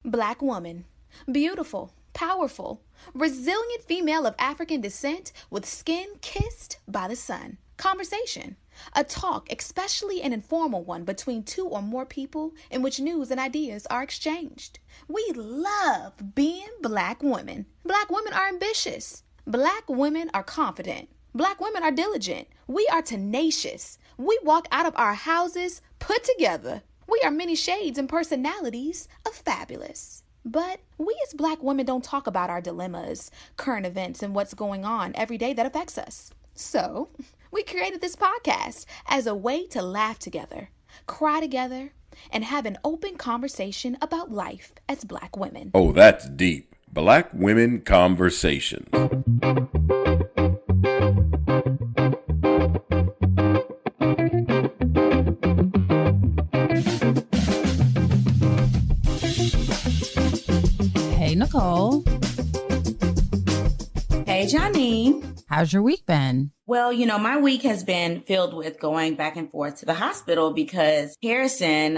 Black woman. Beautiful, powerful, resilient female of African descent with skin kissed by the sun. Conversation. A talk, especially an informal one between two or more people in which news and ideas are exchanged. We love being Black women. Black women are ambitious. Black women are confident. Black women are diligent. We are tenacious. We walk out of our houses put together. We are many shades and personalities of fabulous. But we as Black women don't talk about our dilemmas, current events, and what's going on every day that affects us. So, we created this podcast as a way to laugh together, cry together, and have an open conversation about life as Black women. Oh, that's deep. Black Women Conversation. Hey, Nicole. Hey, Janine. How's your week been? Well, my week has been filled with going back and forth to the hospital because Harrison,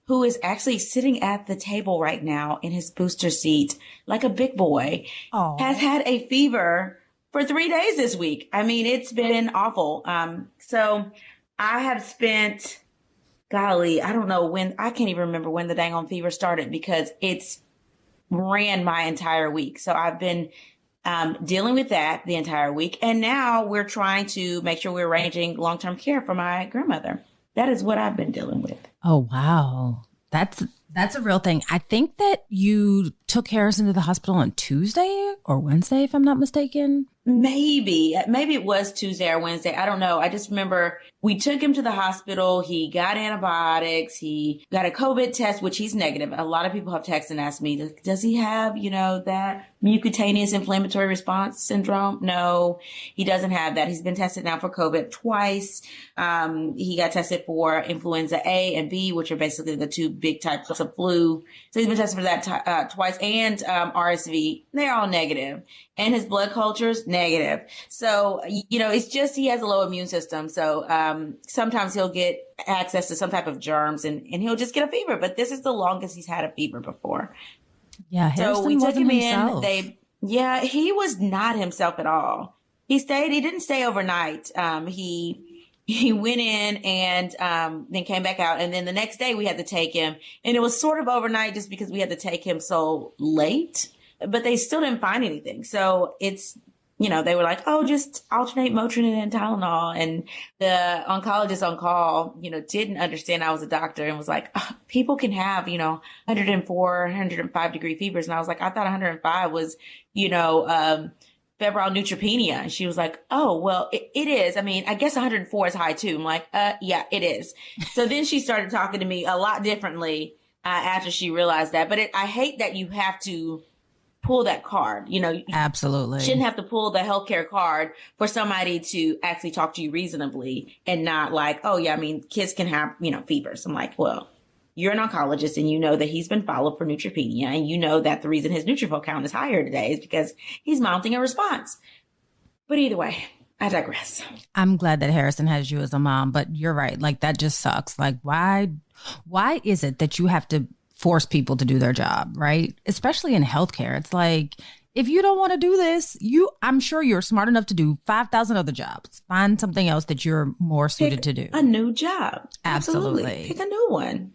who is actually sitting at the table right now in his booster seat like a big boy, has had a fever for 3 days this week. I mean, it's been awful. So I have spent, golly, I don't know when, I can't even remember when the dang on fever started because it's ran my entire week. So I've been dealing with that the entire week. And now we're trying to make sure we're arranging long-term care for my grandmother. That is what I've been dealing with. Oh, wow. That's a real thing. I think that you took Harrison to the hospital on Tuesday or Wednesday, if I'm not mistaken. Maybe it was Tuesday or Wednesday. I don't know. I just remember we took him to the hospital. He got antibiotics. He got a COVID test, which he's negative. A lot of people have texted and asked me, does he have, that mucocutaneous inflammatory response syndrome? No, he doesn't have that. He's been tested now for COVID twice. He got tested for influenza A and B, which are basically the two big types of flu. So he's been tested for that twice, and RSV. They're all negative. And his blood cultures, negative. So, it's just he has a low immune system. So sometimes he'll get access to some type of germs and he'll just get a fever. But this is the longest he's had a fever before. Yeah, Harrison so we took him himself. in. He was not himself at all. He didn't stay overnight. He went in and then came back out. And then the next day we had to take him. And it was sort of overnight just because we had to take him so late. But they still didn't find anything. So it's, they were like, oh, just alternate Motrin and Tylenol. And the oncologist on call, didn't understand I was a doctor and was like, oh, people can have, 104, 105 degree fevers. And I was like, I thought 105 was, febrile neutropenia. And she was like, oh, well, it is. I mean, I guess 104 is high too. I'm like, yeah, it is. So then she started talking to me a lot differently after she realized that. But I hate that you have to pull that card. Absolutely. You shouldn't have to pull the healthcare card for somebody to actually talk to you reasonably and not like, oh yeah, I mean, kids can have, fevers. I'm like, well, you're an oncologist and you know that he's been followed for neutropenia and you know that the reason his neutrophil count is higher today is because he's mounting a response. But either way, I digress. I'm glad that Harrison has you as a mom, but you're right. Like, that just sucks. Like, why is it that you have to force people to do their job, right? Especially in healthcare. It's like, if you don't want to do this, I'm sure you're smart enough to do 5,000 other jobs. Find something else that you're more suited to do. A new job. Absolutely. Pick a new one.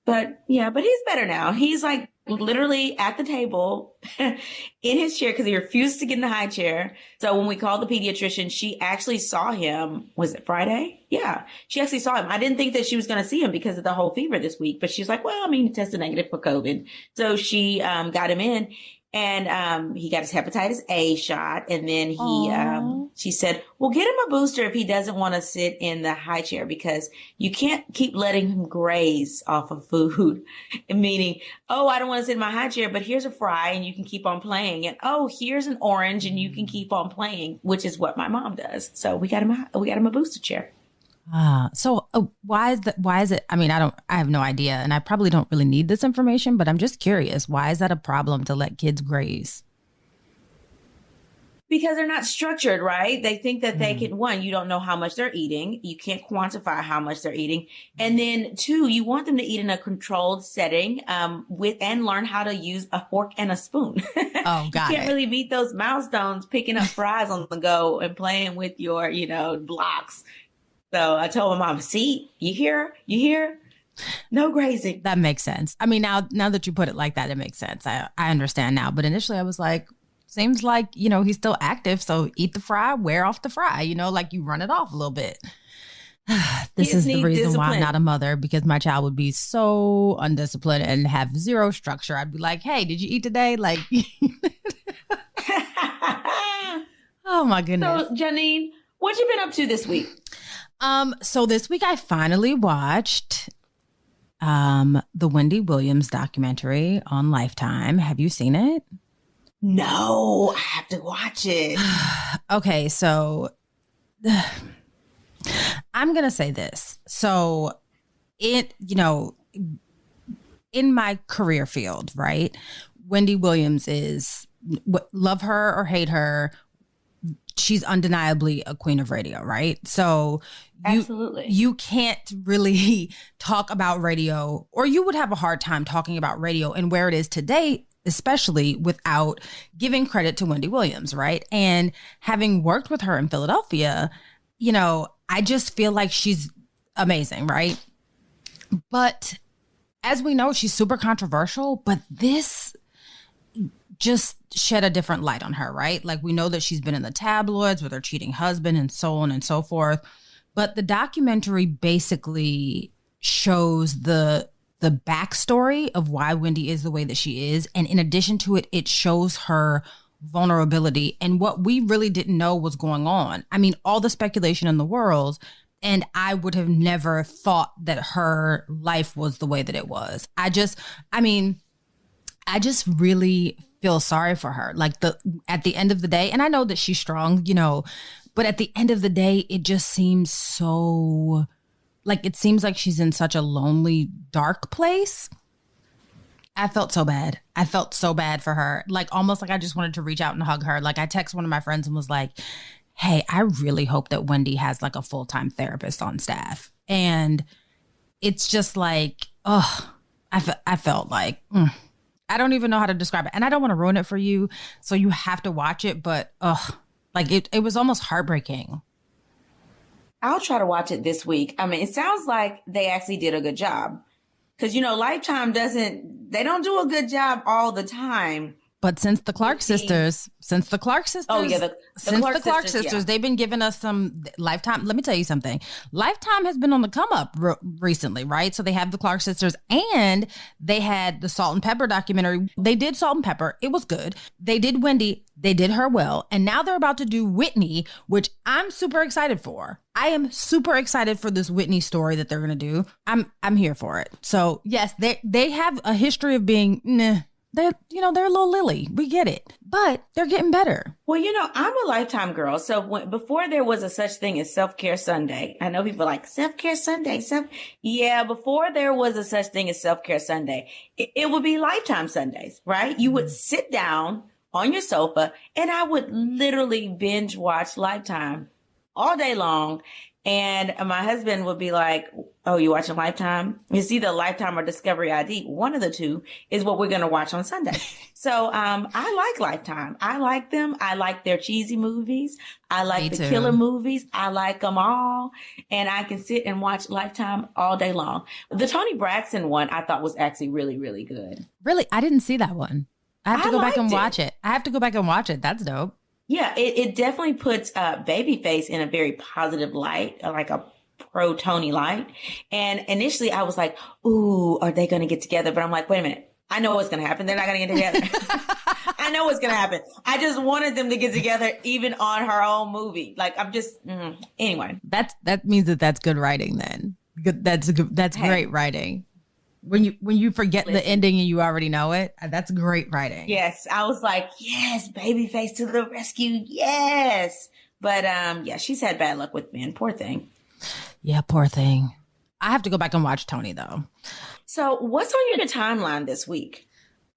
But he's better now. He's like literally at the table in his chair because he refused to get in the high chair. So when we called the pediatrician, she actually saw him. Was it Friday? Yeah, she actually saw him. I didn't think that she was going to see him because of the whole fever this week. But she's like, well, I mean, he tested negative for COVID. So she got him in. And he got his hepatitis A shot. And then she said, well, get him a booster if he doesn't want to sit in the high chair because you can't keep letting him graze off of food. Meaning, oh, I don't want to sit in my high chair, but here's a fry and you can keep on playing. And oh, here's an orange and you can keep on playing, which is what my mom does. So we got him a booster chair. So why is it? I mean, I have no idea. And I probably don't really need this information, but I'm just curious. Why is that a problem to let kids graze? Because they're not structured, right? They think that they can, one, you don't know how much they're eating. You can't quantify how much they're eating. And then two, you want them to eat in a controlled setting, and learn how to use a fork and a spoon. Oh, got You can't really meet those milestones picking up fries on the go and playing with your, blocks. So I told my mom, see, you hear? No grazing. That makes sense. I mean, now that you put it like that, it makes sense. I understand now. But initially I was like, seems like, he's still active. So eat the fry, wear off the fry, like you run it off a little bit. This is the reason why I'm not a mother, because my child would be so undisciplined and have zero structure. I'd be like, hey, did you eat today? Like, oh my goodness. So Janine, what you been up to this week? So this week I finally watched the Wendy Williams documentary on Lifetime. Have you seen it? No, I have to watch it. Okay, so I'm going to say this. So in my career field, right? Wendy Williams is, love her or hate her, she's undeniably a queen of radio, right? So absolutely, you can't really talk about radio, or you would have a hard time talking about radio and where it is today, especially without giving credit to Wendy Williams, right? And having worked with her in Philadelphia, I just feel like she's amazing, right? But as we know, she's super controversial, but this just shed a different light on her, right? Like, we know that she's been in the tabloids with her cheating husband and so on and so forth. But the documentary basically shows the backstory of why Wendy is the way that she is. And in addition to it, it shows her vulnerability and what we really didn't know was going on. I mean, all the speculation in the world, and I would have never thought that her life was the way that it was. I just really feel sorry for her. Like, at the end of the day, and I know that she's strong, but at the end of the day, it just seems so, like, it seems like she's in such a lonely, dark place. I felt so bad. I felt so bad for her. Like, almost like I just wanted to reach out and hug her. Like, I texted one of my friends and was like, hey, I really hope that Wendy has like a full-time therapist on staff. And it's just like, I felt like, I don't even know how to describe it. And I don't want to ruin it for you, so you have to watch it. But like it was almost heartbreaking. I'll try to watch it this week. I mean, it sounds like they actually did a good job. Because, Lifetime they don't do a good job all the time. But since the Clark sisters, oh yeah, the Clark sisters, yeah. They've been giving us some Lifetime. Let me tell you something. Lifetime has been on the come up recently, right? So they have the Clark sisters, and they had the Salt and Pepper documentary. They did Salt and Pepper. It was good. They did Wendy. They did her well. And now they're about to do Whitney, which I'm super excited for. I am super excited for this Whitney story that they're going to do. I'm here for it. So yes, they have a history of being, they're a little Lily. We get it, but they're getting better. Well, I'm a Lifetime girl. So before there was a such thing as Self-Care Sunday, I know people are like Self-Care Sunday. Yeah, before there was a such thing as Self-Care Sunday, it would be Lifetime Sundays, right? You would sit down on your sofa and I would literally binge watch Lifetime all day long. And my husband would be like, oh, you watching Lifetime? It's either Lifetime or Discovery ID. One of the two is what we're going to watch on Sunday. So I like Lifetime. I like them. I like their cheesy movies. I like the killer movies. I like them all. And I can sit and watch Lifetime all day long. The Toni Braxton one I thought was actually really, really good. Really? I didn't see that one. I have to go back and watch it. I have to go back and watch it. That's dope. Yeah, it definitely puts Babyface in a very positive light, like a pro Tony light. And initially I was like, ooh, are they going to get together? But I'm like, wait a minute. I know what's going to happen. They're not going to get together. I know what's going to happen. I just wanted them to get together even on her own movie. Like, I'm just, anyway. That means that's good writing then. That's great writing. When you forget the ending and you already know it, that's great writing. Yes. I was like, yes, Babyface to the rescue. Yes. But yeah, she's had bad luck with men. Poor thing. Yeah, poor thing. I have to go back and watch Tony though. So what's on your timeline this week?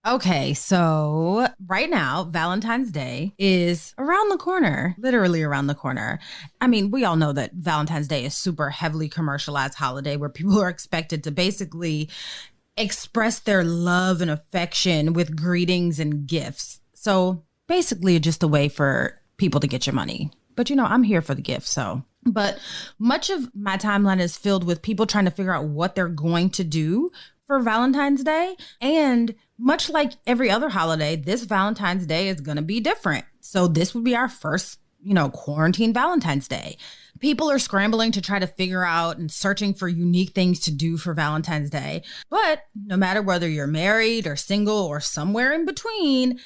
Okay, so right now, Valentine's Day is around the corner, literally around the corner. I mean, we all know that Valentine's Day is super heavily commercialized holiday where people are expected to basically express their love and affection with greetings and gifts. So basically just a way for people to get your money. But I'm here for the gift, so. But much of my timeline is filled with people trying to figure out what they're going to do for Valentine's Day. And much like every other holiday, this Valentine's Day is going to be different. So this would be our first, quarantine Valentine's Day. People are scrambling to try to figure out and searching for unique things to do for Valentine's Day. But no matter whether you're married or single or somewhere in between,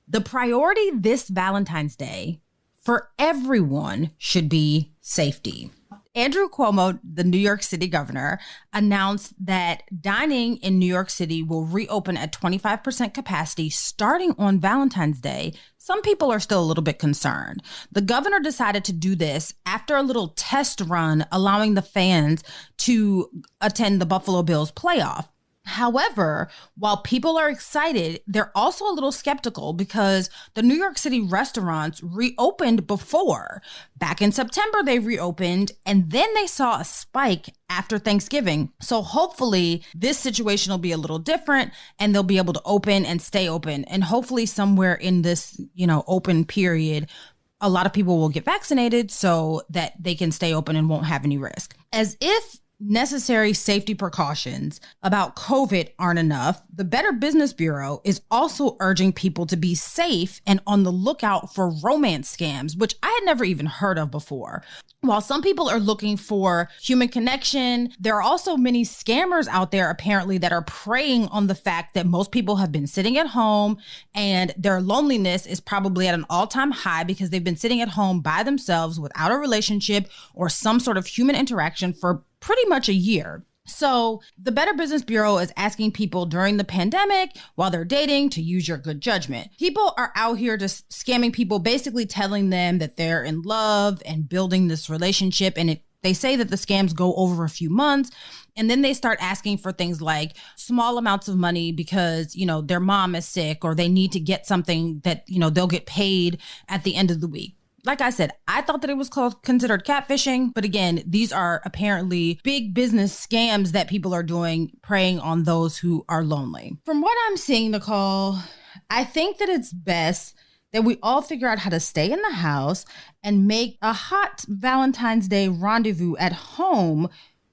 the priority this Valentine's Day for everyone should be safety. Andrew Cuomo, the New York City governor, announced that dining in New York City will reopen at 25% capacity starting on Valentine's Day. Some people are still a little bit concerned. The governor decided to do this after a little test run, allowing the fans to attend the Buffalo Bills playoff. However, while people are excited, they're also a little skeptical because the New York City restaurants reopened before. Back in September, they reopened, and then they saw a spike after Thanksgiving. So hopefully this situation will be a little different and they'll be able to open and stay open. And hopefully somewhere in this, open period, a lot of people will get vaccinated so that they can stay open and won't have any risk. As if necessary safety precautions about COVID aren't enough, the Better Business Bureau is also urging people to be safe and on the lookout for romance scams, which I had never even heard of before. While some people are looking for human connection, there are also many scammers out there apparently that are preying on the fact that most people have been sitting at home and their loneliness is probably at an all-time high because they've been sitting at home by themselves without a relationship or some sort of human interaction for pretty much a year. So the Better Business Bureau is asking people during the pandemic while they're dating to use your good judgment. People are out here just scamming people, basically telling them that they're in love and building this relationship. And they say that the scams go over a few months. And then they start asking for things like small amounts of money because, their mom is sick or they need to get something that, they'll get paid at the end of the week. Like I said, I thought that it was considered catfishing. But again, these are apparently big business scams that people are doing, preying on those who are lonely. From what I'm seeing, Nicole, I think that it's best that we all figure out how to stay in the house and make a hot Valentine's Day rendezvous at home,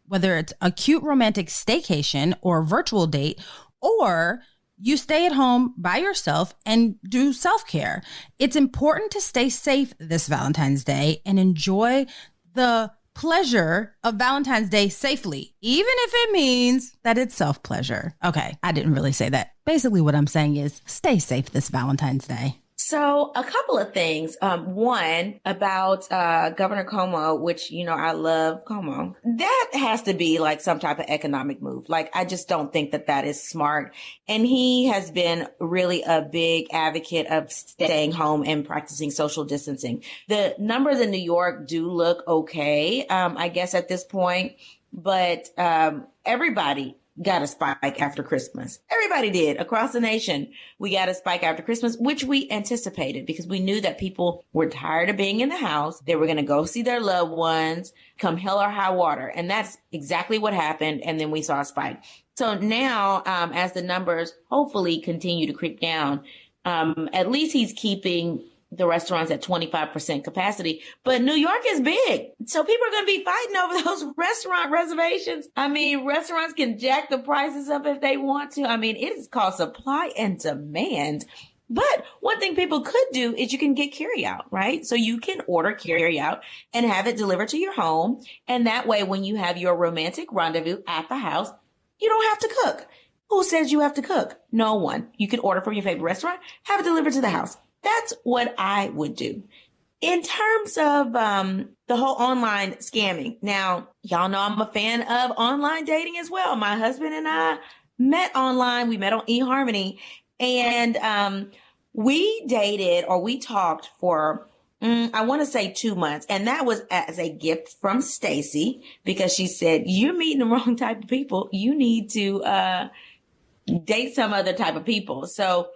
whether it's a cute romantic staycation or a virtual date, or you stay at home by yourself and do self-care. It's important to stay safe this Valentine's Day and enjoy the pleasure of Valentine's Day safely, even if it means that it's self-pleasure. Okay, I didn't really say that. Basically, what I'm saying is stay safe this Valentine's Day. So a couple of things. One about Governor Cuomo, which, I love Cuomo. That has to be like some type of economic move. Like, I just don't think that is smart. And he has been really a big advocate of staying home and practicing social distancing. The numbers in New York do look okay, I guess at this point, but everybody got a spike after Christmas. Everybody did across the nation. We got a spike after Christmas, which we anticipated because we knew that people were tired of being in the house. They were going to go see their loved ones come hell or high water. And that's exactly what happened. And then we saw a spike. So now, as the numbers hopefully continue to creep down, at least he's keeping the restaurants at 25% capacity, but New York is big. So people are going to be fighting over those restaurant reservations. I mean, restaurants can jack the prices up if they want to. I mean, it is called supply and demand. But one thing people could do is you can get carry out, right? So you can order carry out and have it delivered to your home. And that way, when you have your romantic rendezvous at the house, you don't have to cook. Who says you have to cook? No one. You can order from your favorite restaurant, have it delivered to the house. That's what I would do. In terms of the whole online scamming, now, y'all know I'm a fan of online dating as well. My husband and I met online. We met on eHarmony, and we dated or we talked for, I want to say 2 months. And that was as a gift from Stacy because she said, you're meeting the wrong type of people. You need to date some other type of people. So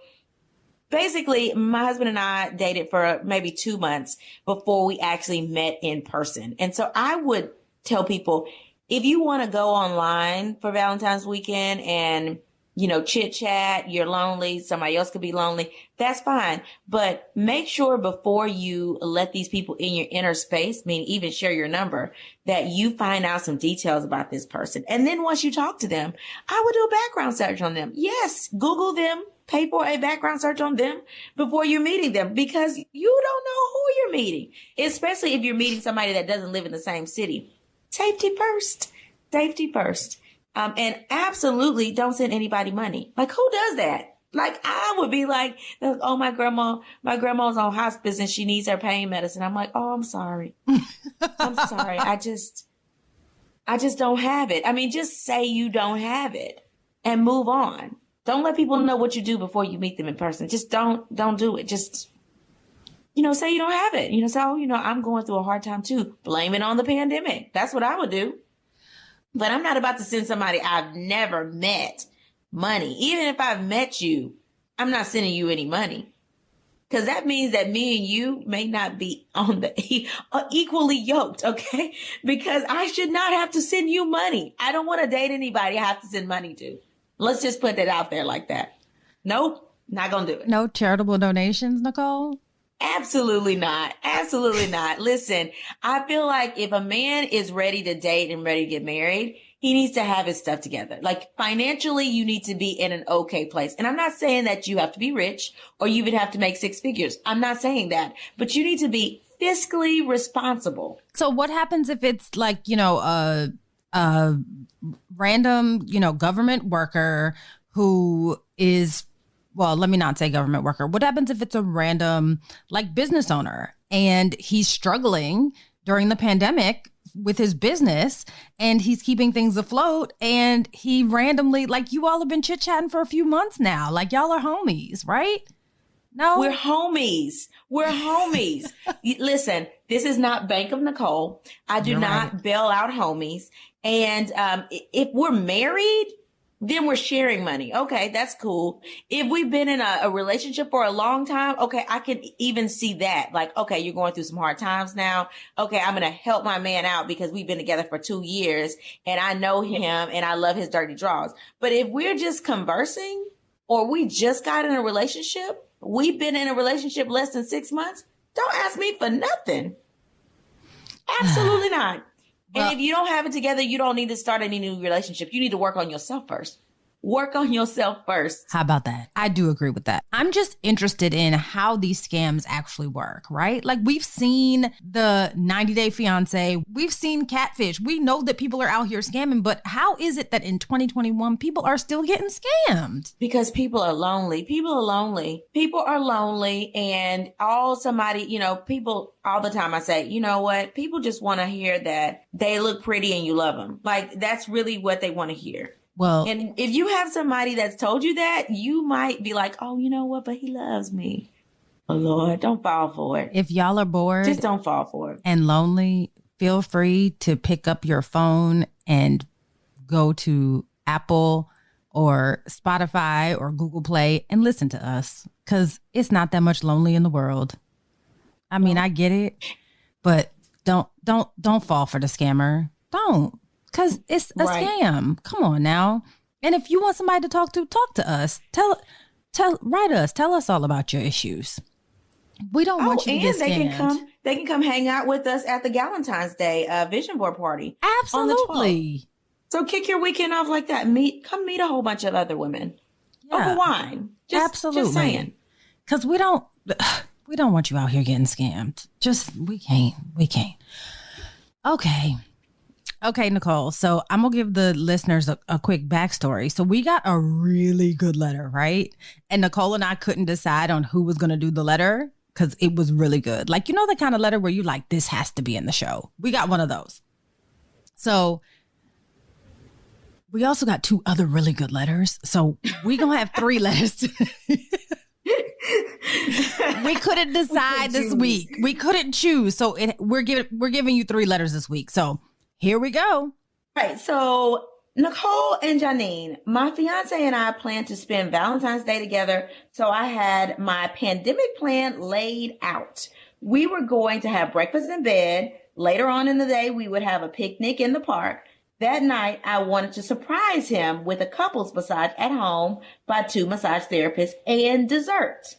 basically, my husband and I dated for maybe 2 months before we actually met in person. And so I would tell people, if you want to go online for Valentine's weekend and, chit chat, you're lonely, somebody else could be lonely, that's fine. But make sure before you let these people in your inner space, meaning even share your number, that you find out some details about this person. And then once you talk to them, I would do a background search on them. Yes, Google them, pay for a background search on them before you're meeting them, because you don't know who you're meeting, especially if you're meeting somebody that doesn't live in the same city. Safety first. Safety first. And absolutely don't send anybody money. Like, who does that? Like, I would be like, oh, my grandma's on hospice and she needs her pain medicine. I'm like, oh, I'm sorry. I'm sorry. I just don't have it. I mean, just say you don't have it and move on. Don't let people know what you do before you meet them in person. Just don't do it. Just, say you don't have it. Say, I'm going through a hard time too. Blame it on the pandemic. That's what I would do. But I'm not about to send somebody I've never met money. Even if I've met you, I'm not sending you any money. Because that means that me and you may not be on the equally yoked, okay? Because I should not have to send you money. I don't want to date anybody I have to send money to. Let's just put that out there like that. Nope, not going to do it. No charitable donations, Nicole? Absolutely not. Absolutely not. Listen, I feel like if a man is ready to date and ready to get married, he needs to have his stuff together. Like, financially, you need to be in an okay place. And I'm not saying that you have to be rich or you would have to make 6 figures. I'm not saying that, but you need to be fiscally responsible. So what happens if it's like, a random, government worker who is, well, let me not say government worker. What happens if it's a random, like, business owner and he's struggling during the pandemic with his business and he's keeping things afloat and he randomly, like, you all have been chit-chatting for a few months now. Like, y'all are homies, right? No? We're homies. Listen, this is not Bank of Nicole. I do not bail out homies. And if we're married, then we're sharing money. Okay, that's cool. If we've been in a relationship for a long time, okay, I can even see that. Like, okay, you're going through some hard times now. Okay, I'm going to help my man out because we've been together for 2 years and I know him and I love his dirty draws. But if we're just conversing or we just got in a relationship, we've been in a relationship less than 6 months, don't ask me for nothing. Absolutely not. And if you don't have it together, you don't need to start any new relationship. You need to work on yourself first. Work on yourself first. How about that? I do agree with that. I'm just interested in how these scams actually work, right? Like, we've seen the 90-Day Fiance. We've seen catfish. We know that people are out here scamming, but how is it that in 2021, people are still getting scammed? Because people are lonely. People are lonely. People are lonely. And people all the time I say, you know what? People just want to hear that they look pretty and you love them. Like, that's really what they want to hear. Well, and if you have somebody that's told you that, you might be like, oh, you know what? But he loves me. Oh, Lord, don't fall for it. If y'all are bored, just don't fall for it. And lonely, feel free to pick up your phone and go to Apple or Spotify or Google Play and listen to us, because it's not that much lonely in the world. I mean, I get it, but don't fall for the scammer. Don't. Because it's a scam. Come on now. And if you want somebody to talk to us. Write us. Tell us all about your issues. We don't want you to get scammed. They can come hang out with us at the Valentine's Day vision board party. Absolutely. So kick your weekend off like that. Come meet a whole bunch of other women over wine. Absolutely. Just saying. Because we don't want you out here getting scammed. We can't. Okay, Nicole. So I'm going to give the listeners a quick backstory. So we got a really good letter, right? And Nicole and I couldn't decide on who was going to do the letter because it was really good. Like, the kind of letter where you like, this has to be in the show. We got one of those. So we also got 2 other really good letters. So we're going to have 3 letters. We couldn't decide this week. We couldn't choose. So we're giving you 3 letters this week. So here we go. Right. So Nicole and Janine, my fiance and I plan to spend Valentine's Day together, so I had my pandemic plan laid out. We were going to have breakfast in bed. Later on in the day, we would have a picnic in the park. That night, I wanted to surprise him with a couples massage at home by 2 massage therapists and dessert.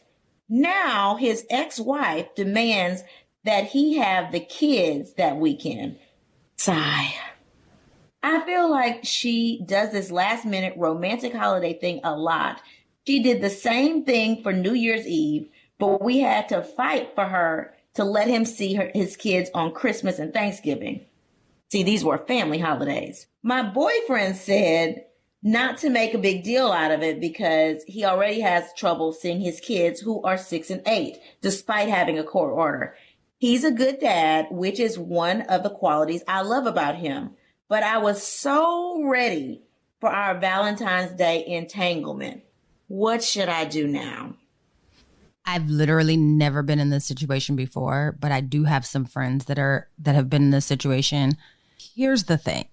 Now, his ex-wife demands that he have the kids that weekend. Sigh. I feel like she does this last minute romantic holiday thing a lot. She did the same thing for New Year's Eve, but we had to fight for her to let him see his kids on Christmas and Thanksgiving. See, these were family holidays. My boyfriend said not to make a big deal out of it because he already has trouble seeing his kids who are 6 and 8, despite having a court order. He's a good dad, which is one of the qualities I love about him. But I was so ready for our Valentine's Day entanglement. What should I do now? I've literally never been in this situation before, but I do have some friends that have been in this situation. Here's the thing.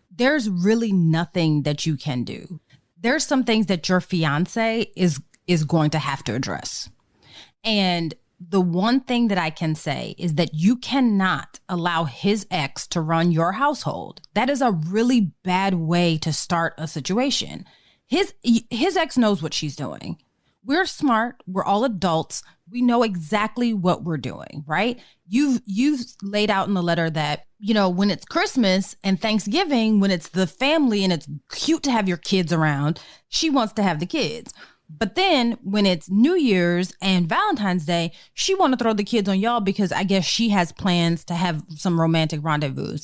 There's really nothing that you can do. There's some things that your fiance is going to have to address. And the one thing that I can say is that you cannot allow his ex to run your household. That is a really bad way to start a situation. His ex knows what she's doing. We're smart. We're all adults. We know exactly what we're doing, right? You've laid out in the letter that, when it's Christmas and Thanksgiving, when it's the family and it's cute to have your kids around, she wants to have the kids. But then when it's New Year's and Valentine's Day, she want to throw the kids on y'all because I guess she has plans to have some romantic rendezvous.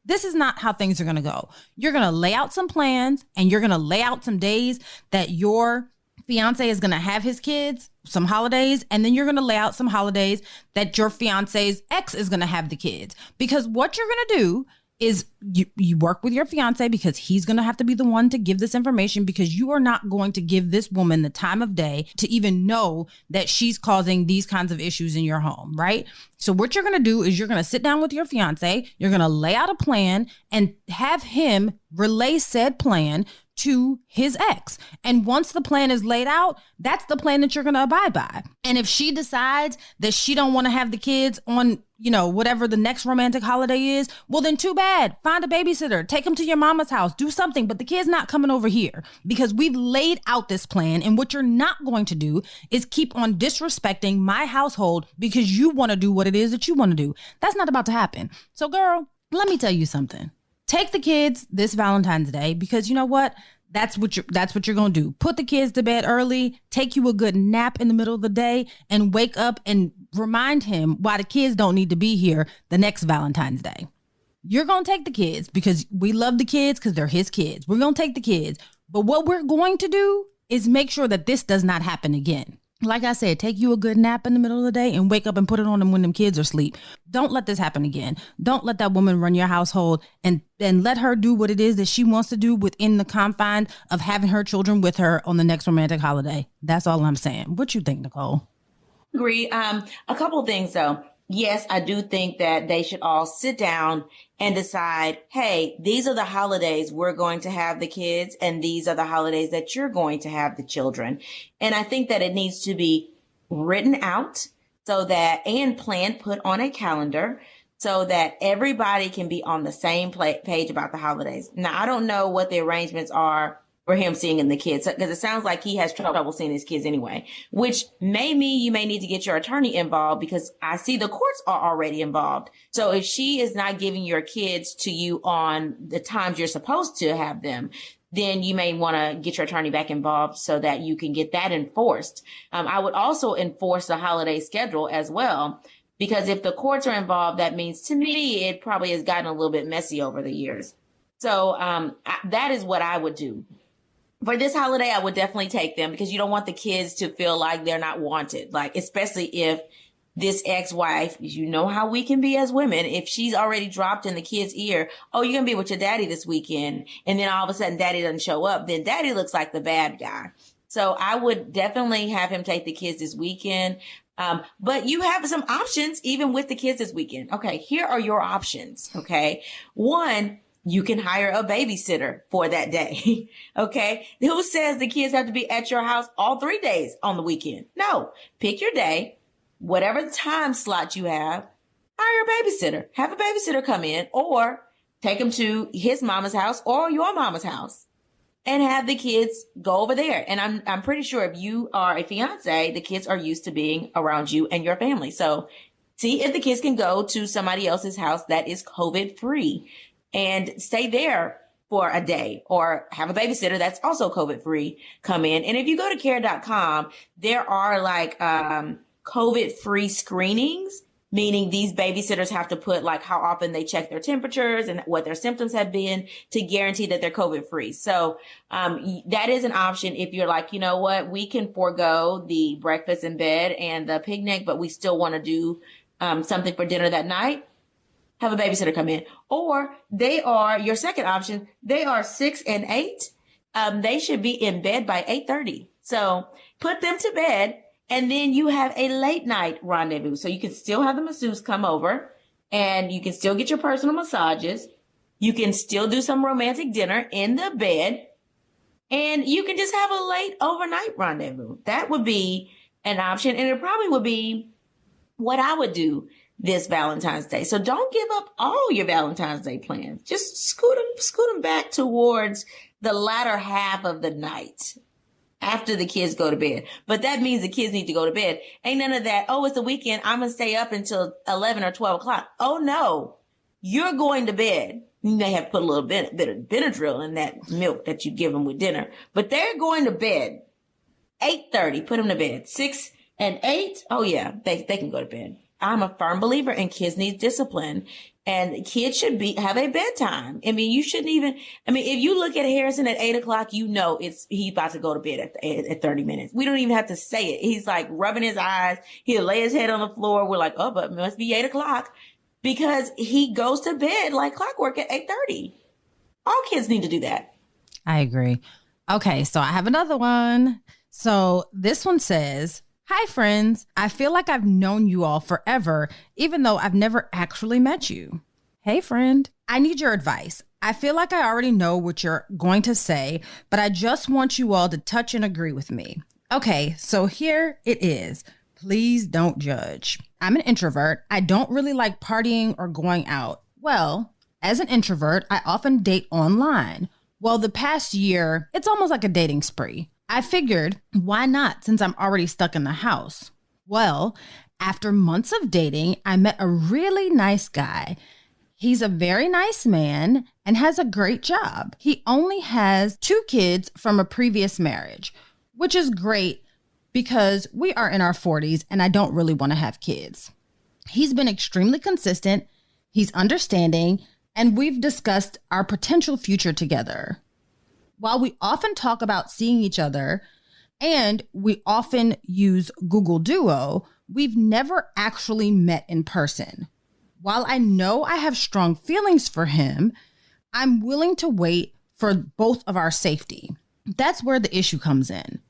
This is not how things are going to go. You're going to lay out some plans and you're going to lay out some days that your fiance is going to have his kids, some holidays, and then you're going to lay out some holidays that your fiance's ex is going to have the kids. Because what you're going to do is you work with your fiance because he's going to have to be the one to give this information because you are not going to give this woman the time of day to even know that she's causing these kinds of issues in your home, right? So what you're going to do is you're going to sit down with your fiance, you're going to lay out a plan and have him relay said plan to his ex. And once the plan is laid out, that's the plan that you're going to abide by. And if she decides that she don't want to have the kids on, whatever the next romantic holiday is, well, then too bad. Find a babysitter, take them to your mama's house, do something, but the kid's not coming over here because we've laid out this plan. And what you're not going to do is keep on disrespecting my household because you want to do what it is that you want to do. That's not about to happen. So girl, let me tell you something. Take the kids this Valentine's Day because you know what? That's what you're going to do. Put the kids to bed early, take you a good nap in the middle of the day and wake up and remind him why the kids don't need to be here the next Valentine's Day. You're going to take the kids because we love the kids because they're his kids. We're going to take the kids. But what we're going to do is make sure that this does not happen again. Like I said, take you a good nap in the middle of the day and wake up and put it on them when them kids are asleep. Don't let this happen again. Don't let that woman run your household and let her do what it is that she wants to do within the confines of having her children with her on the next romantic holiday. That's all I'm saying. What you think, Nicole? Agree. A couple of things though. Yes, I do think that they should all sit down and decide, hey, these are the holidays we're going to have the kids and these are the holidays that you're going to have the children. And I think that it needs to be written out and planned, put on a calendar so that everybody can be on the same page about the holidays. Now, I don't know what the arrangements are for him seeing the kids, because it sounds like he has trouble seeing his kids anyway, which may mean you may need to get your attorney involved because I see the courts are already involved. So if she is not giving your kids to you on the times you're supposed to have them, then you may want to get your attorney back involved so that you can get that enforced. I would also enforce the holiday schedule as well, because if the courts are involved, that means to me, it probably has gotten a little bit messy over the years. So that is what I would do. For this holiday, I would definitely take them because you don't want the kids to feel like they're not wanted, like especially if this ex-wife, you know how we can be as women. If she's already dropped in the kid's ear, oh, you're going to be with your daddy this weekend. And then all of a sudden daddy doesn't show up. Then daddy looks like the bad guy. So I would definitely have him take the kids this weekend. But you have some options even with the kids this weekend. Okay, here are your options. Okay. One, you can hire a babysitter for that day. Okay. Who says the kids have to be at your house all 3 days on the weekend? No, pick your day, whatever time slot you have, hire a babysitter, have a babysitter come in, or take them to his mama's house or your mama's house and have the kids go over there. And I'm pretty sure if you are a fiance, the kids are used to being around you and your family. So see if the kids can go to somebody else's house that is COVID free and stay there for a day, or have a babysitter that's also COVID free come in. And if you go to care.com, there are like COVID free screenings, meaning these babysitters have to put like how often they check their temperatures and what their symptoms have been to guarantee that they're COVID free. So that is an option if you're like, you know what, we can forego the breakfast in bed and the picnic, but we still want to do something for dinner that night. Have a babysitter come in. Or they are your second option. They are 6 and 8. They should be in bed by 8:30. So put them to bed, and then you have a late night rendezvous. So you can still have the masseuse come over, and you can still get your personal massages. You can still do some romantic dinner in the bed, and you can just have a late overnight rendezvous. That would be an option, and it probably would be what I would do this Valentine's Day. So don't give up all your Valentine's Day plans. Just scoot them back towards the latter half of the night after the kids go to bed. But that means the kids need to go to bed. Ain't none of that, oh, it's the weekend, I'm going to stay up until 11 or 12 o'clock. Oh, no. You're going to bed. You may have put a little bit of Benadryl in that milk that you give them with dinner. But they're going to bed. 8:30, put them to bed. 6 and 8, oh, yeah, they can go to bed. I'm a firm believer in kids need discipline, and kids should have a bedtime. I mean, you shouldn't even, if you look at Harrison at 8 o'clock, you know, he's about to go to bed at 30 minutes. We don't even have to say it. He's like rubbing his eyes. He'll lay his head on the floor. We're like, oh, but it must be 8 o'clock, because he goes to bed like clockwork at 8:30. All kids need to do that. I agree. Okay. So I have another one. So this one says, hi, friends. I feel like I've known you all forever, even though I've never actually met you. Hey, friend. I need your advice. I feel like I already know what you're going to say, but I just want you all to touch and agree with me. Okay, so here it is. Please don't judge. I'm an introvert. I don't really like partying or going out. Well, as an introvert, I often date online. Well, the past year, it's almost like a dating spree. I figured, why not, since I'm already stuck in the house? Well, after months of dating, I met a really nice guy. He's a very nice man and has a great job. He only has 2 kids from a previous marriage, which is great because we are in our 40s and I don't really want to have kids. He's been extremely consistent. He's understanding, and we've discussed our potential future together. While we often talk about seeing each other and we often use Google Duo, we've never actually met in person. While I know I have strong feelings for him, I'm willing to wait for both of our safety. That's where the issue comes in.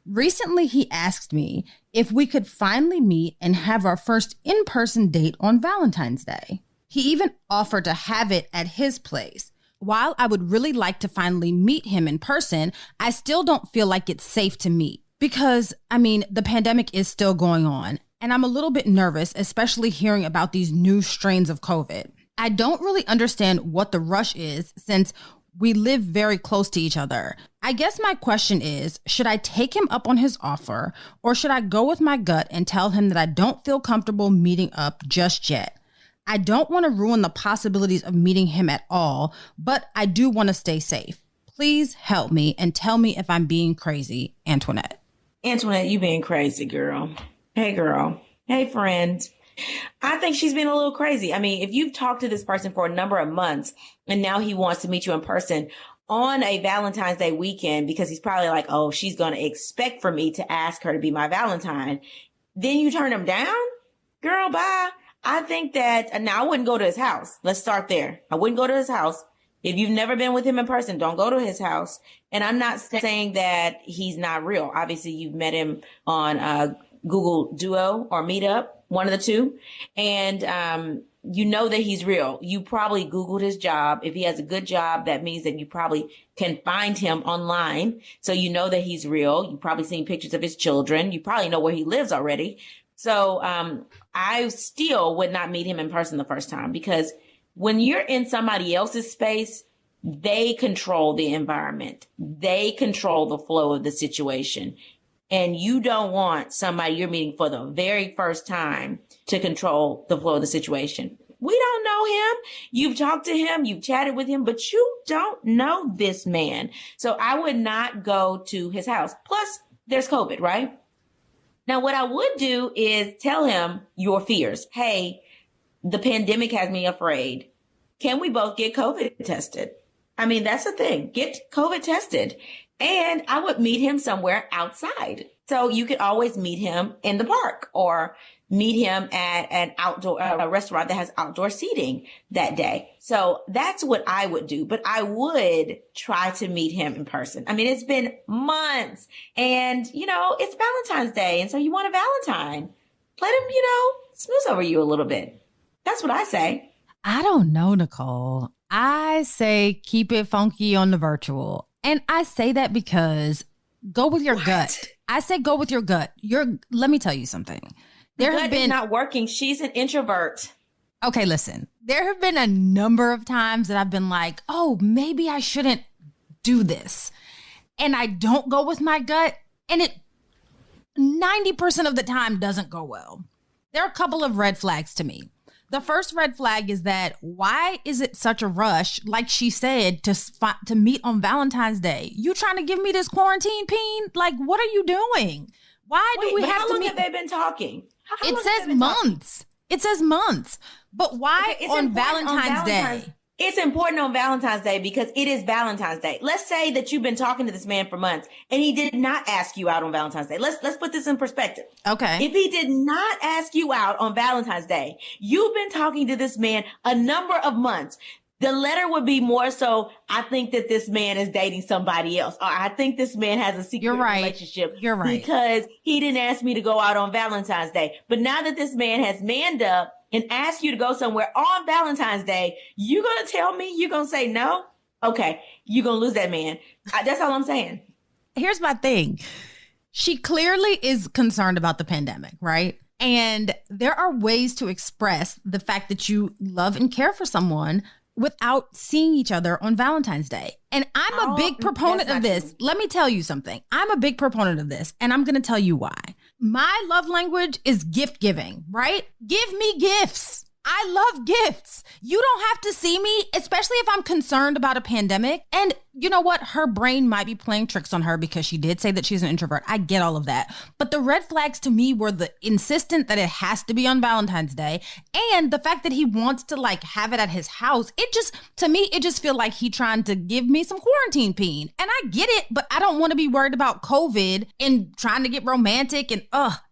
Recently, he asked me if we could finally meet and have our first in-person date on Valentine's Day. He even offered to have it at his place. While I would really like to finally meet him in person, I still don't feel like it's safe to meet because, the pandemic is still going on, and I'm a little bit nervous, especially hearing about these new strains of COVID. I don't really understand what the rush is since we live very close to each other. I guess my question is, should I take him up on his offer, or should I go with my gut and tell him that I don't feel comfortable meeting up just yet? I don't want to ruin the possibilities of meeting him at all, but I do want to stay safe. Please help me and tell me if I'm being crazy, Antoinette. Antoinette, you being crazy, girl. Hey, girl. Hey, friend. I think she's been a little crazy. If you've talked to this person for a number of months and now he wants to meet you in person on a Valentine's Day weekend because he's probably like, oh, she's going to expect for me to ask her to be my Valentine. Then you turn him down? Girl, bye. I think that, now I wouldn't go to his house. Let's start there. I wouldn't go to his house. If you've never been with him in person, don't go to his house. And I'm not saying that he's not real. Obviously, you've met him on Google Duo or Meetup, one of the two. And, you know that he's real. You probably Googled his job. If he has a good job, that means that you probably can find him online. So you know that he's real. You've probably seen pictures of his children. You probably know where he lives already. So I still would not meet him in person the first time, because when you're in somebody else's space, they control the environment. They control the flow of the situation. And you don't want somebody you're meeting for the very first time to control the flow of the situation. We don't know him. You've talked to him, you've chatted with him, but you don't know this man. So I would not go to his house. Plus, there's COVID, right? Now, what I would do is tell him your fears. Hey, the pandemic has me afraid. Can we both get COVID tested? I mean, that's the thing. Get COVID tested. And I would meet him somewhere outside. So you could always meet him in the park or meet him at an outdoor a restaurant that has outdoor seating that day. So that's what I would do. But I would try to meet him in person. I mean, it's been months and, you know, it's Valentine's Day. And so you want a Valentine. Let him, you know, smooth over you a little bit. That's what I say. I don't know, Nicole. I say keep it funky on the virtual. And I say that because go with your gut. I say go with your gut. Let me tell you something. There have been not working. She's an introvert. Okay, listen. There have been a number of times that I've been like, oh, maybe I shouldn't do this. And I don't go with my gut. And it 90% of the time doesn't go well. There are a couple of red flags to me. The first red flag is that why is it such a rush, like she said, to meet on Valentine's Day? You trying to give me this quarantine peen? Like, what are you doing? Why do we have to meet? How long have they been talking? It says months. It says months. But why on Valentine's Day? It's important on Valentine's Day because it is Valentine's Day. Let's say that you've been talking to this man for months and he did not ask you out on Valentine's Day. Let's put this in perspective. Okay. If he did not ask you out on Valentine's Day, you've been talking to this man a number of months. The letter would be more so, I think that this man is dating somebody else. Or I think this man has a secret relationship. You're right. Because he didn't ask me to go out on Valentine's Day. But now that this man has manned up and asked you to go somewhere on Valentine's Day, you going to tell me you're going to say no? Okay, you're going to lose that man. That's all I'm saying. Here's my thing. She clearly is concerned about the pandemic, right? And there are ways to express the fact that you love and care for someone without seeing each other on Valentine's Day. And I'm a big proponent of this. True. Let me tell you something. I'm a big proponent of this, and I'm going to tell you why. My love language is gift giving, right? Give me gifts. I love gifts. You don't have to see me, especially if I'm concerned about a pandemic. And you know what? Her brain might be playing tricks on her because she did say that she's an introvert. I get all of that. But the red flags to me were the insistent that it has to be on Valentine's Day and the fact that he wants to like have it at his house. It just, to me, it just feel like he trying to give me some quarantine peen. And I get it, but I don't want to be worried about COVID and trying to get romantic and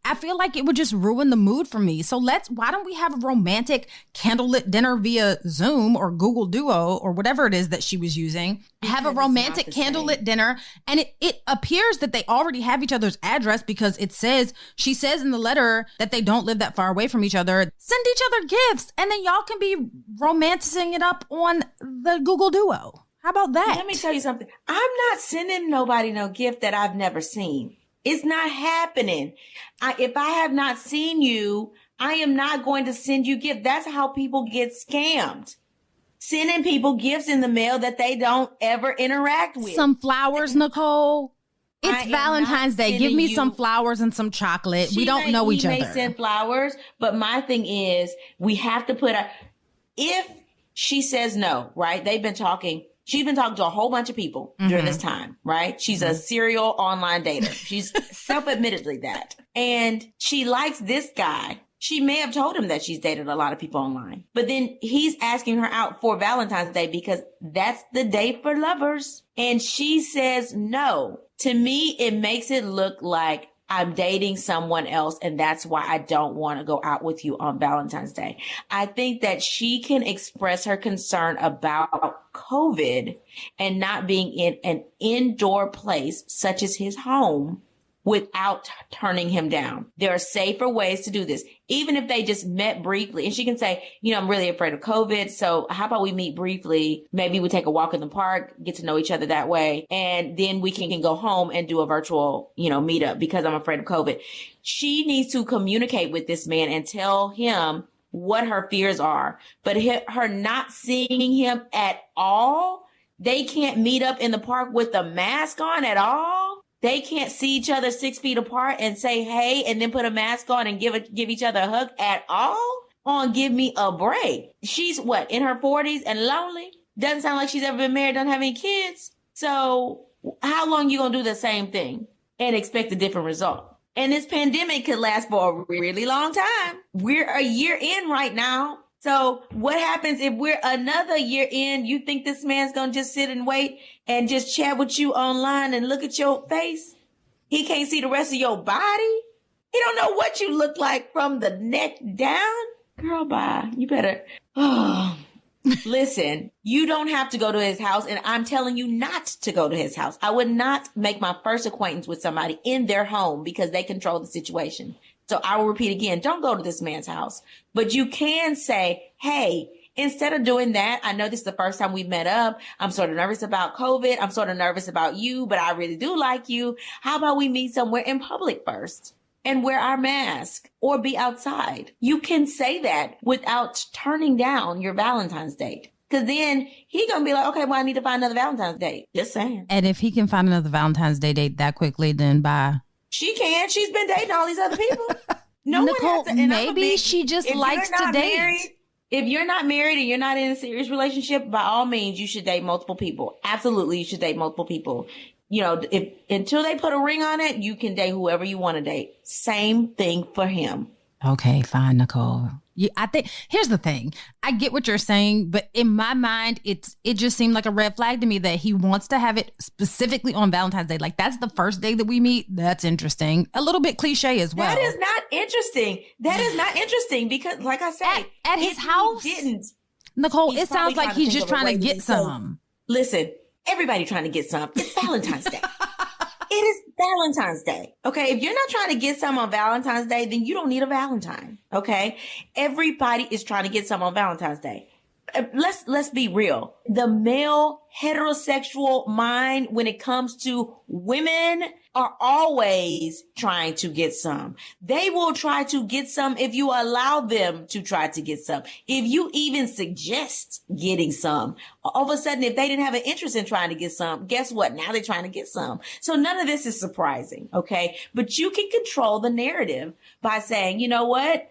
I feel like it would just ruin the mood for me. So why don't we have a romantic candlelit dinner via Zoom or Google Duo or whatever it is that she was using? Have a romantic candlelit dinner. And it appears that they already have each other's address because she says in the letter that they don't live that far away from each other. Send each other gifts and then y'all can be romancing it up on the Google Duo. How about that? Let me tell you something. I'm not sending nobody no gift that I've never seen. It's not happening. If I have not seen you, I am not going to send you gifts. That's how people get scammed. Sending people gifts in the mail that they don't ever interact with. Some flowers, Nicole. It's Valentine's Day. Give me some flowers and some chocolate. We don't know each other. He may send flowers, but my thing is we have to if she says no, right? She's been talking to a whole bunch of people during this time, right? She's a serial online dater. She's self-admittedly that. And she likes this guy. She may have told him that she's dated a lot of people online, but then he's asking her out for Valentine's Day because that's the day for lovers. And she says no. To me, it makes it look like I'm dating someone else, and that's why I don't want to go out with you on Valentine's Day. I think that she can express her concern about COVID and not being in an indoor place such as his home without turning him down. There are safer ways to do this. Even if they just met briefly, and she can say, I'm really afraid of COVID. So how about we meet briefly? Maybe we take a walk in the park, get to know each other that way. And then we can go home and do a virtual, meetup because I'm afraid of COVID. She needs to communicate with this man and tell him what her fears are. But her not seeing him at all, they can't meet up in the park with a mask on at all. They can't see each other 6 feet apart and say, hey, and then put a mask on and give each other a hug at all? Give me a break. She's in her 40s and lonely? Doesn't sound like she's ever been married, doesn't have any kids. So how long you gonna do the same thing and expect a different result? And this pandemic could last for a really long time. We're a year in right now. So what happens if we're another year in? You think this man's going to just sit and wait and just chat with you online and look at your face? He can't see the rest of your body? He don't know what you look like from the neck down? Girl, bye. You better. Listen, you don't have to go to his house, and I'm telling you not to go to his house. I would not make my first acquaintance with somebody in their home because they control the situation. So I will repeat again, don't go to this man's house. But you can say, hey, instead of doing that, I know this is the first time we met up. I'm sort of nervous about COVID. I'm sort of nervous about you, but I really do like you. How about we meet somewhere in public first and wear our mask or be outside? You can say that without turning down your Valentine's date. Because then he going to be like, okay, well, I need to find another Valentine's date. Just saying. And if he can find another Valentine's Day date that quickly, then bye. She can. She's been dating all these other people. No Nicole, one has to. Maybe she just likes to date. If you're not married and you're not in a serious relationship, by all means, you should date multiple people. Absolutely, you should date multiple people. If until they put a ring on it, you can date whoever you want to date. Same thing for him. Okay, fine, Nicole. I think here's the thing. I get what you're saying, but in my mind, it just seemed like a red flag to me that he wants to have it specifically on Valentine's Day. Like, that's the first day that we meet. That's interesting. A little bit cliche as well. That is not interesting. That is not interesting because, like I said, at his house, Nicole, it sounds like he's just trying to get some. Listen, everybody trying to get some. It's Valentine's Day. It is Valentine's Day. Okay. If you're not trying to get some on Valentine's Day, then you don't need a Valentine. Okay. Everybody is trying to get some on Valentine's Day. Let's be real. The male heterosexual mind when it comes to women are always trying to get some. They will try to get some if you allow them to try to get some. If you even suggest getting some, all of a sudden, if they didn't have an interest in trying to get some, guess what? Now they're trying to get some. So none of this is surprising. Okay. But you can control the narrative by saying, you know what?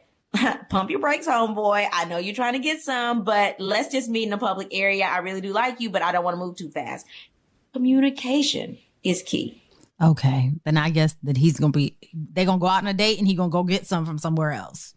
Pump your brakes, homeboy. I know you're trying to get some, but let's just meet in a public area. I really do like you, but I don't want to move too fast. Communication is key. Okay. Then I guess that they're going to go out on a date and he's going to go get some from somewhere else.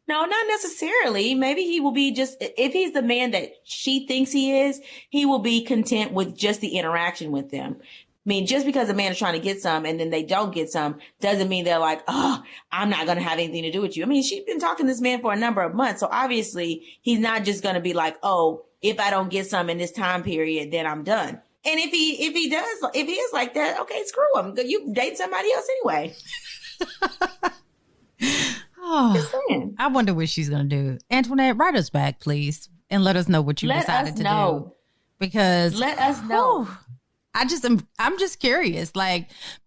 No, not necessarily. Maybe he will be if he's the man that she thinks he is, he will be content with just the interaction with them. I mean, just because a man is trying to get some and then they don't get some doesn't mean they're like, oh, I'm not going to have anything to do with you. I mean, she's been talking to this man for a number of months. So obviously he's not just going to be like, oh, if I don't get some in this time period, then I'm done. And if he is like that, okay, screw him. You date somebody else anyway. Oh, I wonder what she's going to do. Antoinette, write us back, please. And let us know what you decided to do. Because let us know. Whew, I'm just curious. But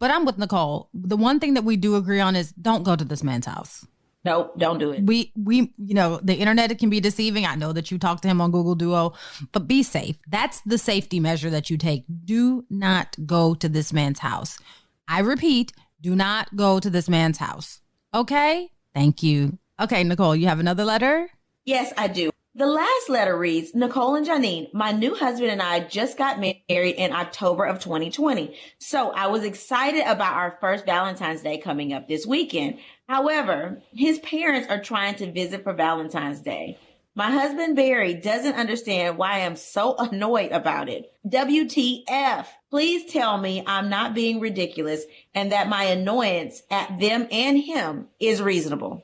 I'm with Nicole. The one thing that we do agree on is don't go to this man's house. Nope, don't do it. We the internet can be deceiving. I know that you talked to him on Google Duo, but be safe. That's the safety measure that you take. Do not go to this man's house. I repeat, do not go to this man's house. Okay? Thank you. Okay, Nicole, you have another letter? Yes, I do. The last letter reads, Nicole and Janine, my new husband and I just got married in October of 2020. So I was excited about our first Valentine's Day coming up this weekend. However, his parents are trying to visit for Valentine's Day. My husband, Barry, doesn't understand why I'm so annoyed about it. WTF. Please tell me I'm not being ridiculous and that my annoyance at them and him is reasonable.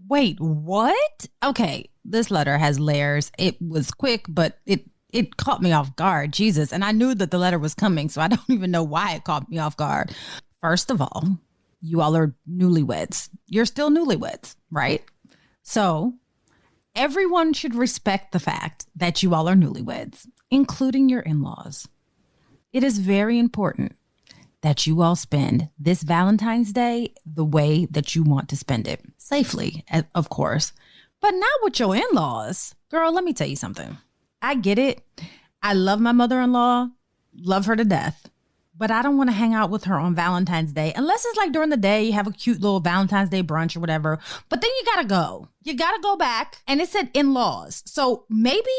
Wait, what? Okay, this letter has layers. It was quick, but it caught me off guard. Jesus. And I knew that the letter was coming, so I don't even know why it caught me off guard. First of all, you all are newlyweds. You're still newlyweds, right? So everyone should respect the fact that you all are newlyweds, including your in-laws. It is very important that you all spend this Valentine's Day the way that you want to spend it. Safely, of course, but not with your in-laws. Girl, let me tell you something. I get it. I love my mother-in-law, love her to death, but I don't want to hang out with her on Valentine's Day unless it's like during the day, you have a cute little Valentine's Day brunch or whatever. But then you got to go. You got to go back. And it said in-laws. So maybe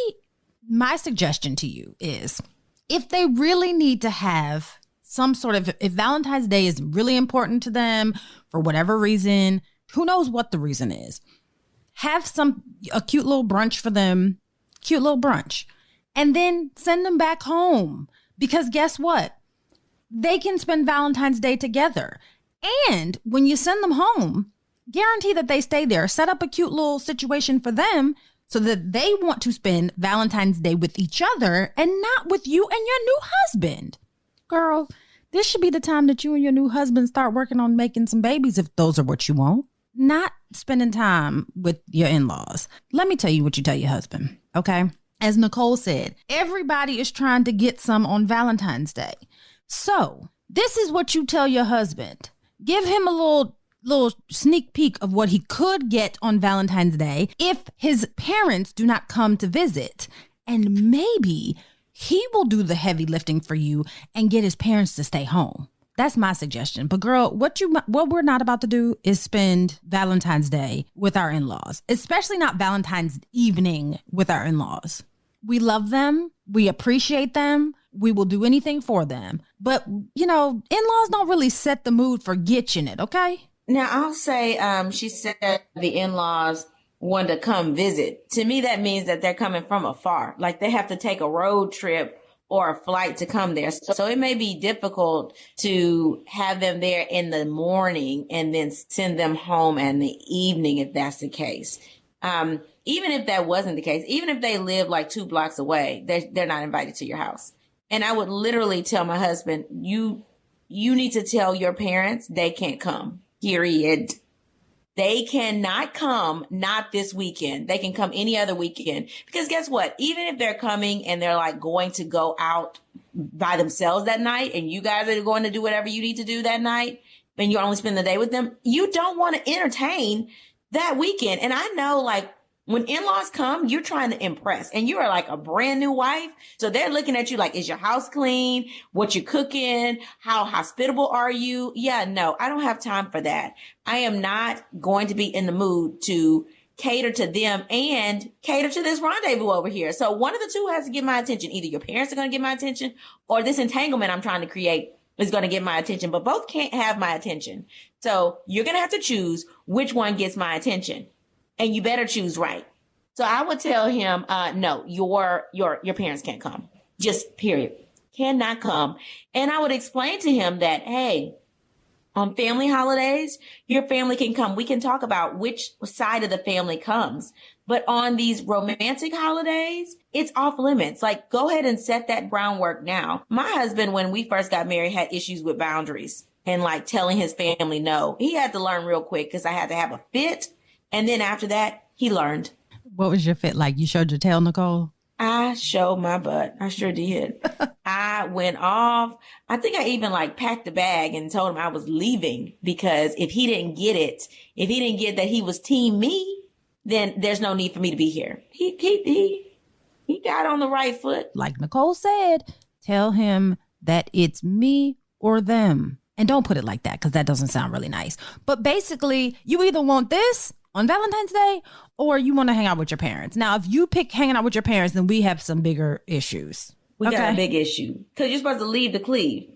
my suggestion to you is if they really need to have some sort of, if Valentine's Day is really important to them for whatever reason, who knows what the reason is, have a cute little brunch for them, cute little brunch, and then send them back home. Because guess what? They can spend Valentine's Day together. And when you send them home, guarantee that they stay there. Set up a cute little situation for them so that they want to spend Valentine's Day with each other and not with you and your new husband. Girl, this should be the time that you and your new husband start working on making some babies if those are what you want. Not spending time with your in-laws. Let me tell you what you tell your husband, okay? As Nicole said, everybody is trying to get some on Valentine's Day. So this is what you tell your husband. Give him a little sneak peek of what he could get on Valentine's Day if his parents do not come to visit. And maybe he will do the heavy lifting for you and get his parents to stay home. That's my suggestion. But girl, what we're not about to do is spend Valentine's Day with our in-laws, especially not Valentine's evening with our in-laws. We love them. We appreciate them. We will do anything for them. But, in-laws don't really set the mood for getting it, okay? Now, I'll say she said the in-laws want to come visit. To me, that means that they're coming from afar. Like they have to take a road trip or a flight to come there. So it may be difficult to have them there in the morning and then send them home in the evening if that's the case. Even if that wasn't the case, even if they live like 2 blocks away, they're not invited to your house. And I would literally tell my husband, you need to tell your parents they can't come, period. They cannot come, not this weekend. They can come any other weekend. Because guess what? Even if they're coming and they're like going to go out by themselves that night and you guys are going to do whatever you need to do that night and you only spend the day with them, you don't want to entertain that weekend. And I know like when in-laws come, you're trying to impress and you are like a brand new wife. So they're looking at you like, is your house clean? What you cooking? How hospitable are you? Yeah, no, I don't have time for that. I am not going to be in the mood to cater to them and cater to this rendezvous over here. So one of the two has to get my attention. Either your parents are going to get my attention or this entanglement I'm trying to create is going to get my attention, but both can't have my attention. So you're going to have to choose which one gets my attention. And you better choose right. So I would tell him, no, your parents can't come. Just period. Cannot come. And I would explain to him that, hey, on family holidays, your family can come. We can talk about which side of the family comes. But on these romantic holidays, it's off limits. Like, go ahead and set that groundwork now. My husband, when we first got married, had issues with boundaries and like telling his family no. He had to learn real quick because I had to have a fit. And then after that, he learned. What was your fit like? You showed your tail, Nicole? I showed my butt. I sure did. I went off. I think I even like packed a bag and told him I was leaving because if he didn't get that he was team me, then there's no need for me to be here. He got on the right foot. Like Nicole said, tell him that it's me or them. And don't put it like that because that doesn't sound really nice. But basically, you either want this on Valentine's Day or you want to hang out with your parents. Now, if you pick hanging out with your parents, then we have some bigger issues. We got a big issue because you're supposed to leave to cleave.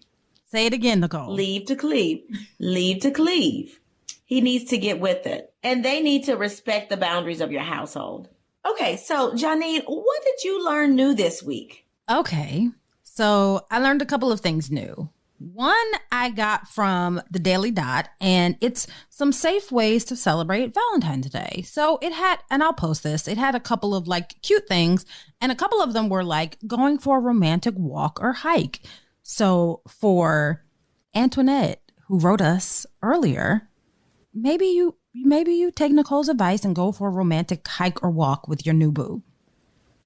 Say it again, Nicole. Leave to cleave. Leave to cleave. He needs to get with it. And they need to respect the boundaries of your household. Okay, so Janine, what did you learn new this week? Okay, so I learned a couple of things new. One I got from the Daily Dot, and it's some safe ways to celebrate Valentine's Day. So it had, and I'll post this, it had a couple of like cute things, and a couple of them were like going for a romantic walk or hike. So for Antoinette, who wrote us earlier, maybe you take Nicole's advice and go for a romantic hike or walk with your new boo.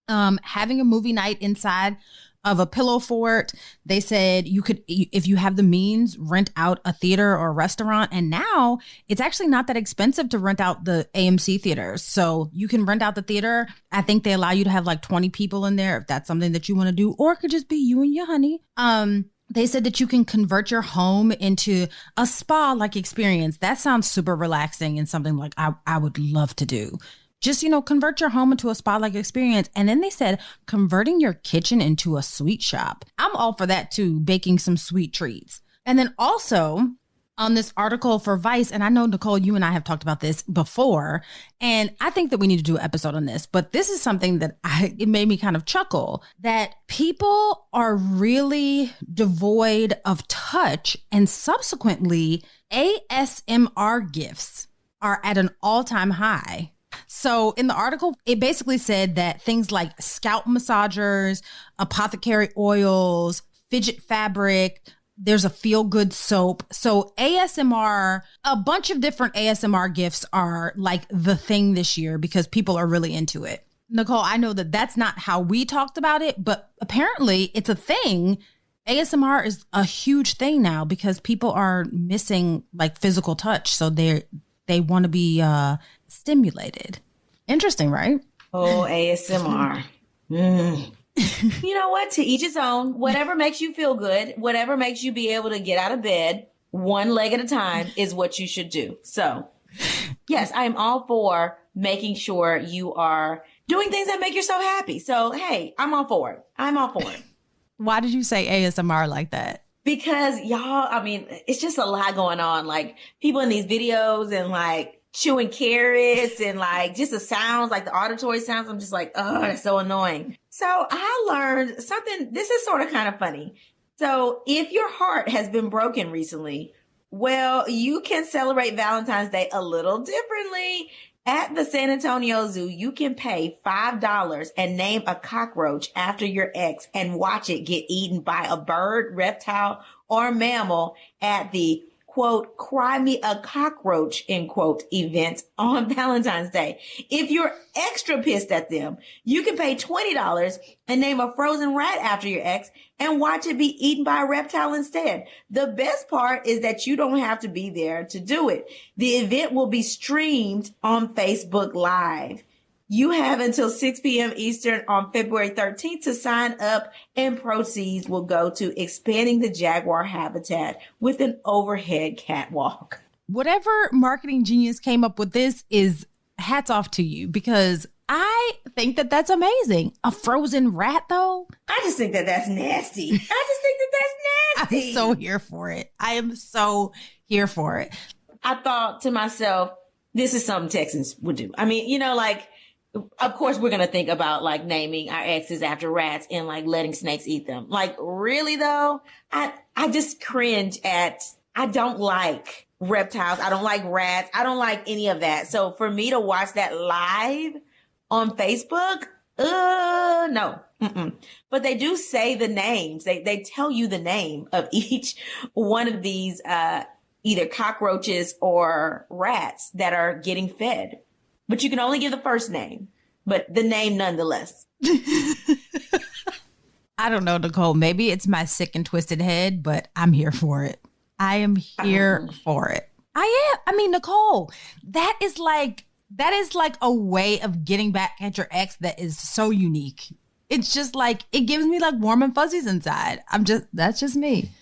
Having a movie night inside of a pillow fort. They said you could, if you have the means, rent out a theater or a restaurant. And now it's actually not that expensive to rent out the AMC theaters. So you can rent out the theater. I think they allow you to have like 20 people in there if that's something that you want to do, or it could just be you and your honey. They said that you can convert your home into a spa-like experience. That sounds super relaxing and something like I would love to do. Just, convert your home into a spa-like experience. And then they said converting your kitchen into a sweet shop. I'm all for that too, baking some sweet treats. And then also on this article for Vice, and I know, Nicole, you and I have talked about this before, and I think that we need to do an episode on this, but this is something that it made me kind of chuckle, that people are really devoid of touch, and subsequently ASMR gifts are at an all-time high. So in the article, it basically said that things like scalp massagers, apothecary oils, fidget fabric, there's a feel-good soap. So ASMR, a bunch of different ASMR gifts are like the thing this year because people are really into it. Nicole, I know that that's not how we talked about it, but apparently it's a thing. ASMR is a huge thing now because people are missing like physical touch. So they want to be stimulated. Interesting, right? Oh, ASMR. You know what? To each his own. Whatever makes you feel good, whatever makes you be able to get out of bed one leg at a time is what you should do. So, yes, I am all for making sure you are doing things that make yourself happy. So, hey, I'm all for it. I'm all for it. Why did you say ASMR like that? Because y'all, it's just a lot going on. Like people in these videos and like chewing carrots and like just the sounds, like the auditory sounds. I'm just like, oh, it's so annoying. So I learned something. This is sort of kind of funny. So if your heart has been broken recently, well, you can celebrate Valentine's Day a little differently. At the San Antonio Zoo, you can pay $5 and name a cockroach after your ex and watch it get eaten by a bird, reptile, or mammal at the quote, cry me a cockroach, end quote, event on Valentine's Day. If you're extra pissed at them, you can pay $20 and name a frozen rat after your ex and watch it be eaten by a reptile instead. The best part is that you don't have to be there to do it. The event will be streamed on Facebook Live. You have until 6 p.m. Eastern on February 13th to sign up, and proceeds will go to expanding the jaguar habitat with an overhead catwalk. Whatever marketing genius came up with this is hats off to you, because I think that that's amazing. A frozen rat, though? I just think that that's nasty. I just think that that's nasty. I'm so here for it. I am so here for it. I thought to myself, this is something Texans would do. Of course, we're going to think about like naming our exes after rats and like letting snakes eat them. Like, really, though? I just cringe I don't like reptiles. I don't like rats. I don't like any of that. So for me to watch that live on Facebook, no. Mm-mm. But they do say the names. They tell you the name of each one of these either cockroaches or rats that are getting fed. But you can only give the first name, but the name nonetheless. I don't know, Nicole. Maybe it's my sick and twisted head, but I'm here for it. I am here for it. I am. Nicole, that is like a way of getting back at your ex that is so unique. It's just like, it gives me like warm and fuzzies inside. That's just me.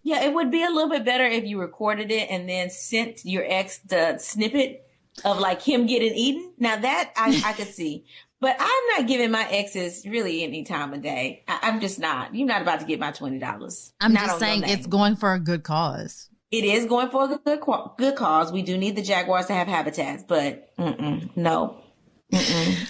Yeah, it would be a little bit better if you recorded it and then sent your ex the snippet of like him getting eaten. Now that I could see, but I'm not giving my exes really any time of day. I'm just not. You're not about to get my $20. I'm just saying it's going for a good cause. It is going for a good cause. We do need the jaguars to have habitats, but no.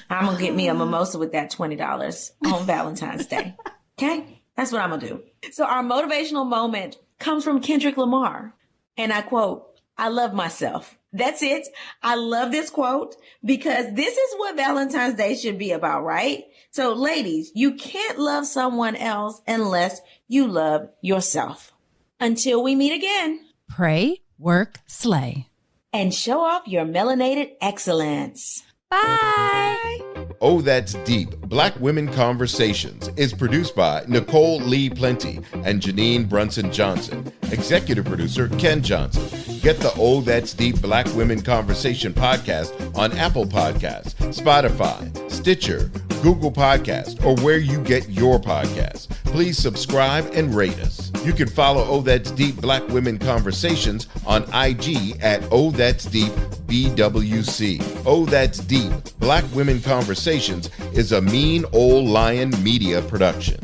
I'm going to get me a mimosa with that $20 on Valentine's Day. Okay? That's what I'm going to do. So our motivational moment comes from Kendrick Lamar. And I quote, "I love myself." That's it. I love this quote because this is what Valentine's Day should be about, right? So ladies, you can't love someone else unless you love yourself. Until we meet again. pray, work, slay. And show off your melanated excellence. Bye. Oh, That's Deep, Black Women Conversations is produced by Nicole Lee Plenty and Janine Brunson Johnson. Executive producer, Ken Johnson. Get the Oh, That's Deep, Black Women Conversation podcast on Apple Podcasts, Spotify, Stitcher, Google Podcast, or where you get your podcasts. Please subscribe and rate us. You can follow Oh, That's Deep, Black Women Conversations on IG at Oh, That's Deep, BWC. Oh, That's Deep, Black Women Conversations is a Mean Old Lion media production.